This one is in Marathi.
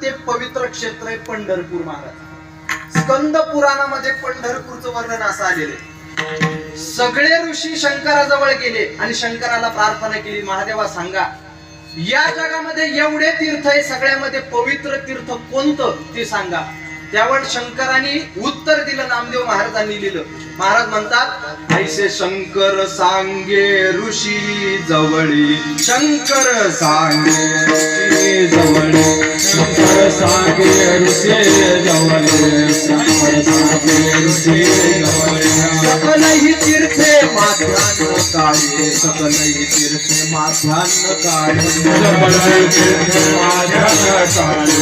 ते पवित्र क्षेत्र आहे पंढरपूर महाराज. स्कंद पुराणामध्ये पंढरपूरचं वर्णन असं आलेलं आहे. सगळे ऋषी शंकराजवळ गेले आणि शंकराला प्रार्थना केली, महादेवा सांगा या जगामध्ये एवढे तीर्थ आहे, सगळ्यामध्ये पवित्र तीर्थ कोणतं ते सांगा. त्यावर शंकरांनी उत्तर दिलं, नामदेव महाराजांनी लिहिलं. महाराज म्हणतात, ऐसे शंकर सांगे ऋषी जवळी, शंकर सांगे ऋषी जवळी, शंकर सांगे ऋषी जवळे, शंकर सांगे ऋषी जवळे. सकलही तीर्थे माध्यान्ह काळे, सकलही तीर्थे माध्यान्ह काळे, सकलही तीर्थे माध्यान्ह काळे.